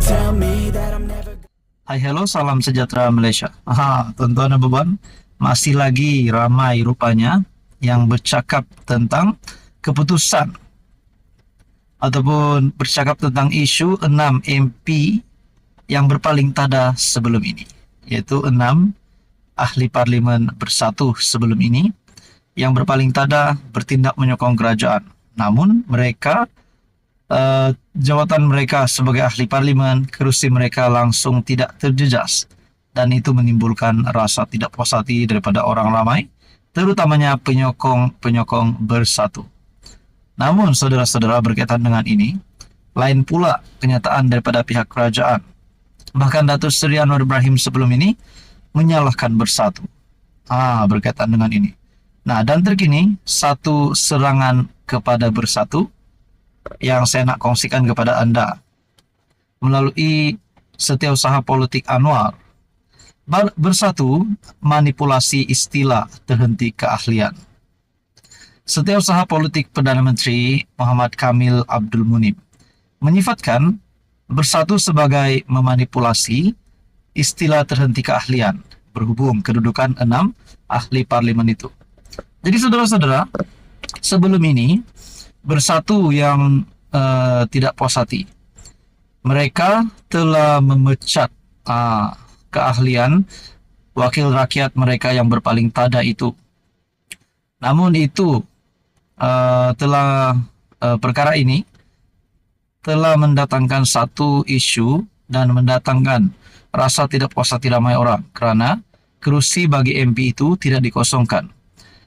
tell me that I'm never. Hai, hello, salam sejahtera Malaysia. Tuan-tuan dan puan, masih lagi ramai rupanya yang bercakap tentang keputusan ataupun bercakap tentang isu 6 MP yang berpaling tada sebelum ini, iaitu 6 ahli parlimen bersatu sebelum ini yang berpaling tada bertindak menyokong kerajaan. Namun mereka jawatan mereka sebagai ahli parlimen, kerusi mereka langsung tidak terjejas, dan itu menimbulkan rasa tidak puas hati daripada orang ramai, terutamanya penyokong bersatu. Namun saudara-saudara, berkaitan dengan ini, lain pula kenyataan daripada pihak kerajaan. Bahkan Datuk Seri Anwar Ibrahim sebelum ini menyalahkan bersatu berkaitan dengan ini. Nah, dan terkini satu serangan kepada bersatu yang saya nak kongsikan kepada anda melalui Setiausaha Politik Anwar. Bersatu manipulasi istilah terhenti keahlian. Setiausaha Politik Perdana Menteri Muhammad Kamil Abdul Munib menyifatkan bersatu sebagai memanipulasi istilah terhenti keahlian berhubung kedudukan 6 ahli parlimen itu. Jadi saudara-saudara, sebelum ini bersatu yang tidak puas hati. Mereka telah memecat keahlian wakil rakyat mereka yang berpaling tada itu. Namun itu perkara ini telah mendatangkan satu isu dan mendatangkan rasa tidak puas hati ramai orang kerana kerusi bagi MP itu tidak dikosongkan.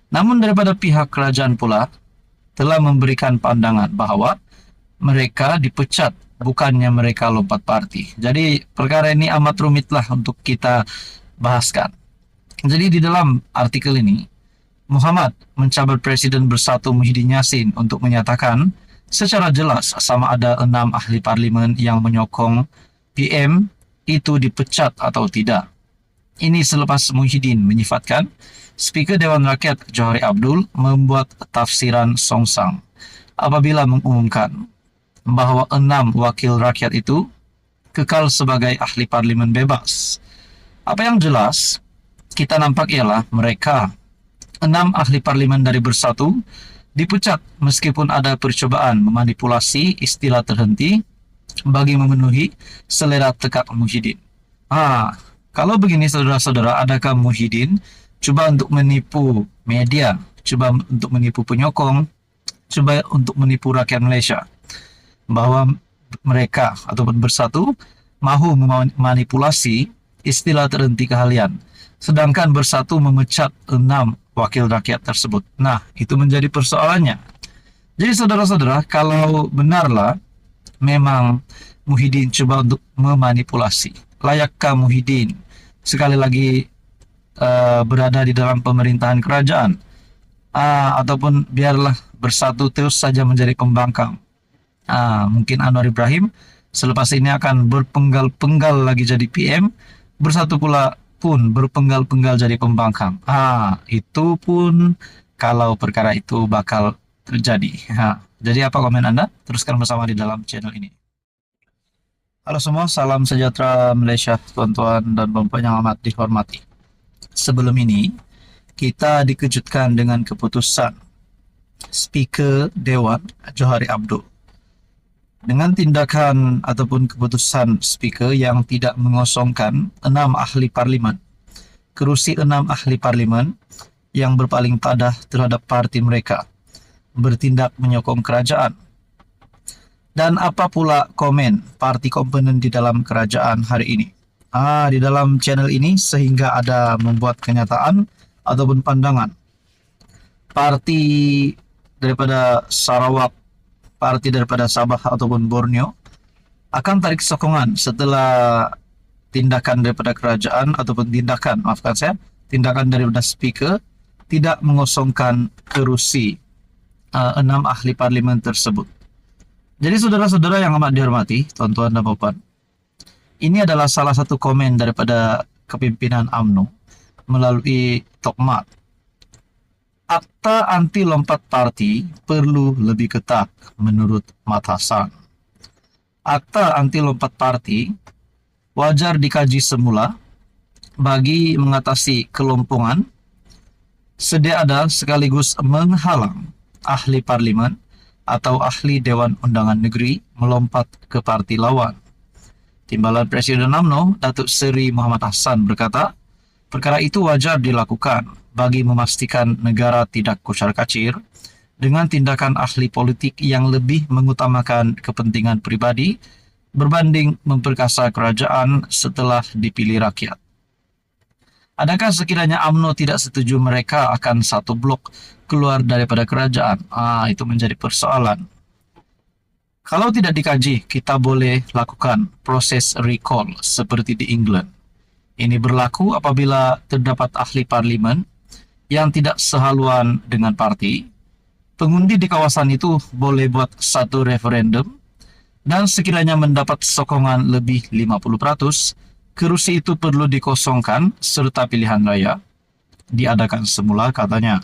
Namun daripada pihak kerajaan pula telah memberikan pandangan bahawa mereka dipecat, bukannya mereka lompat parti. Jadi perkara ini amat rumitlah untuk kita bahaskan. Jadi di dalam artikel ini, Muhammad mencabar Presiden Bersatu Muhyiddin Yassin untuk menyatakan secara jelas sama ada 6 ahli parlimen yang menyokong PM itu dipecat atau tidak. Ini selepas Muhyiddin menyifatkan Speaker Dewan Rakyat Johari Abdul membuat tafsiran songsang apabila mengumumkan bahawa 6 wakil rakyat itu kekal sebagai ahli parlimen bebas. Apa yang jelas kita nampak ialah mereka 6 ahli parlimen dari Bersatu dipecat meskipun ada percubaan memanipulasi istilah terhenti bagi memenuhi selera tekak Muhyiddin. Kalau begini saudara-saudara, adakah Muhyiddin cuba untuk menipu media, cuba untuk menipu penyokong, cuba untuk menipu rakyat Malaysia bahawa mereka ataupun Bersatu mahu memanipulasi istilah terhenti keahlian, sedangkan Bersatu memecat 6 wakil rakyat tersebut? Nah, itu menjadi persoalannya. Jadi saudara-saudara, kalau benarlah memang Muhyiddin cuba untuk memanipulasi, layakkah Muhyiddin sekali lagi berada di dalam pemerintahan kerajaan, ataupun biarlah Bersatu terus saja menjadi pembangkang? Mungkin Anwar Ibrahim selepas ini akan berpenggal-penggal lagi jadi PM, Bersatu pula pun berpenggal-penggal jadi pembangkang. Itu pun kalau perkara itu bakal terjadi. Jadi apa komen Anda? Teruskan bersama di dalam channel ini. Halo semua, salam sejahtera Malaysia, tuan-tuan dan puan-puan yang amat dihormati. Sebelum ini, kita dikejutkan dengan keputusan Speaker Dewan Johari Abdul. Dengan tindakan ataupun keputusan Speaker yang tidak mengosongkan 6 ahli parlimen, kerusi 6 ahli parlimen yang berpaling tada terhadap parti mereka, bertindak menyokong kerajaan. Dan apa pula komen parti komponen di dalam kerajaan hari ini? Di dalam channel ini sehingga ada membuat kenyataan ataupun pandangan. Parti daripada Sarawak, parti daripada Sabah ataupun Borneo akan tarik sokongan setelah tindakan daripada kerajaan ataupun tindakan daripada Speaker tidak mengosongkan kerusi 6 ahli parlimen tersebut. Jadi saudara-saudara yang amat dihormati, tuan-tuan dan puan, ini adalah salah satu komen daripada kepimpinan UMNO melalui Tokmat. Akta anti lompat parti perlu lebih ketat menurut Mat Hassan. Akta anti lompat parti wajar dikaji semula bagi mengatasi kelompongan sedia ada sekaligus menghalang ahli parlimen atau ahli Dewan Undangan Negeri melompat ke parti lawan. Timbalan Presiden UMNO, Datuk Seri Muhammad Hassan berkata, perkara itu wajar dilakukan bagi memastikan negara tidak kocar-kacir dengan tindakan ahli politik yang lebih mengutamakan kepentingan pribadi berbanding memperkasa kerajaan setelah dipilih rakyat. Adakah sekiranya UMNO tidak setuju mereka akan satu blok keluar daripada kerajaan? Itu menjadi persoalan. Kalau tidak dikaji, kita boleh lakukan proses recall seperti di England. Ini berlaku apabila terdapat ahli parlimen yang tidak sehaluan dengan parti. Pengundi di kawasan itu boleh buat satu referendum dan sekiranya mendapat sokongan lebih 50%, kerusi itu perlu dikosongkan serta pilihan raya diadakan semula, katanya.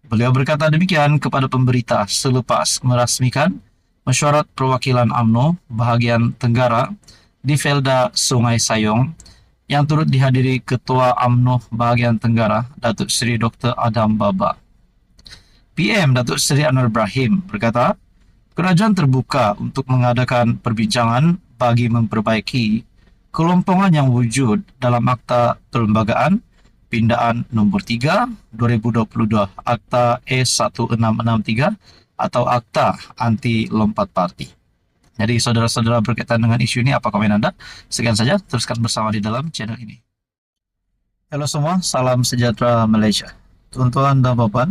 Beliau berkata demikian kepada pemberita selepas merasmikan mesyuarat perwakilan UMNO bahagian Tenggara di Felda Sungai Sayong yang turut dihadiri Ketua UMNO bahagian Tenggara, Datuk Seri Dr. Adam Baba. PM Datuk Seri Anwar Ibrahim berkata, kerajaan terbuka untuk mengadakan perbincangan bagi memperbaiki kelompongan yang wujud dalam Akta Perlembagaan Pindaan Nombor 3 2022 Akta E1663 atau Akta Anti Lompat Parti. Jadi saudara-saudara, berkaitan dengan isu ini, apa komen Anda? Sekian saja, teruskan bersama di dalam channel ini. Halo semua, salam sejahtera Malaysia. Tuan-tuan dan puan,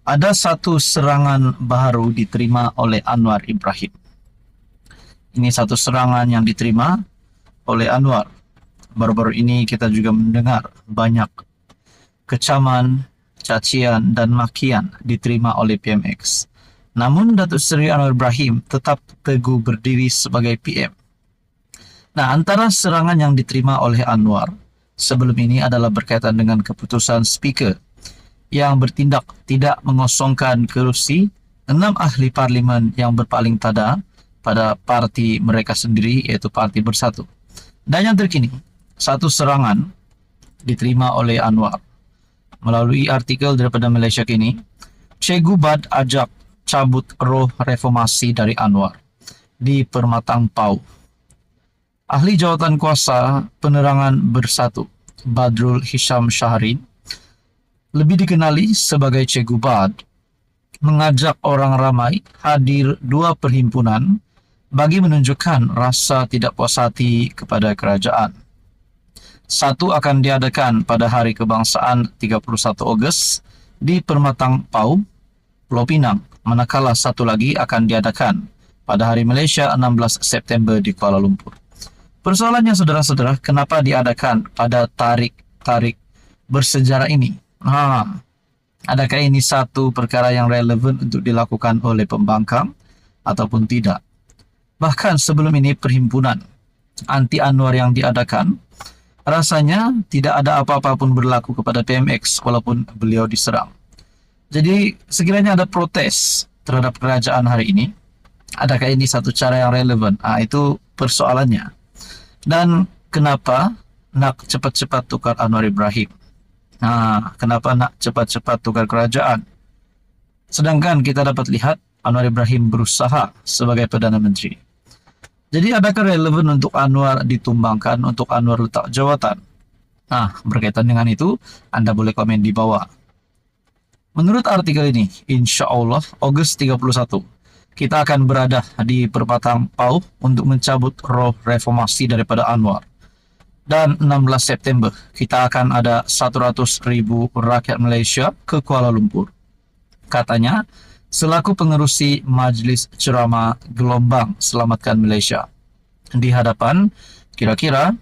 ada satu serangan baru diterima oleh Anwar Ibrahim. Ini satu serangan yang diterima oleh Anwar. Baru-baru ini kita juga mendengar banyak kecaman, cacian dan makian diterima oleh PMX. Namun Datuk Seri Anwar Ibrahim tetap teguh berdiri sebagai PM. Nah, antara serangan yang diterima oleh Anwar sebelum ini adalah berkaitan dengan keputusan speaker yang bertindak tidak mengosongkan kerusi 6 ahli parlimen yang berpaling tada pada parti mereka sendiri, yaitu Parti Bersatu. Dan yang terkini, satu serangan diterima oleh Anwar. Melalui artikel daripada Malaysia Kini, Cikgu Bad ajak cabut roh reformasi dari Anwar di Permatang Pau. Ahli Jawatan Kuasa Penerangan Bersatu, Badrul Hisham Shahrin, lebih dikenali sebagai Cikgu Bad, mengajak orang ramai hadir dua perhimpunan bagi menunjukkan rasa tidak puas hati kepada kerajaan. Satu akan diadakan pada Hari Kebangsaan 31 Ogos di Permatang Pau, Pulau Pinang, manakala satu lagi akan diadakan pada Hari Malaysia 16 September di Kuala Lumpur. Persoalannya saudara-saudara, kenapa diadakan pada tarik bersejarah ini? Adakah ini satu perkara yang relevan untuk dilakukan oleh pembangkang ataupun tidak? Bahkan sebelum ini perhimpunan anti Anwar yang diadakan, rasanya tidak ada apa-apa pun berlaku kepada PMX walaupun beliau diserang. Jadi sekiranya ada protes terhadap kerajaan hari ini, adakah ini satu cara yang relevan? Itu persoalannya. Dan kenapa nak cepat-cepat tukar Anwar Ibrahim? Kenapa nak cepat-cepat tukar kerajaan? Sedangkan kita dapat lihat Anwar Ibrahim berusaha sebagai Perdana Menteri. Jadi adakah relevan untuk Anwar ditumbangkan, untuk Anwar letak jawatan? Berkaitan dengan itu, Anda boleh komen di bawah. Menurut artikel ini, insya Allah Ogos 31, kita akan berada di Permatang Pau untuk mencabut roh reformasi daripada Anwar. Dan 16 September, kita akan ada 100,000 rakyat Malaysia ke Kuala Lumpur. Katanya, selaku pengerusi Majlis Ceramah Gelombang Selamatkan Malaysia. Di hadapan kira-kira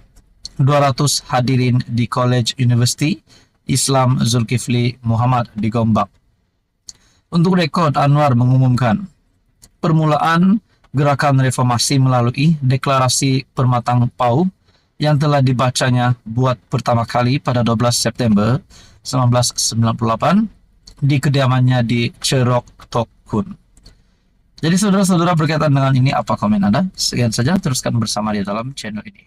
200 hadirin di College University Islam Zulkifli Muhammad di Gombak. Untuk rekod, Anwar mengumumkan permulaan gerakan reformasi melalui deklarasi Permatang Pau yang telah dibacanya buat pertama kali pada 12 September 1998 di kediamannya di Cerok Tok Kun. Jadi saudara-saudara berkaitan dengan ini apa komen Anda? Sekian saja, teruskan bersama di dalam channel ini.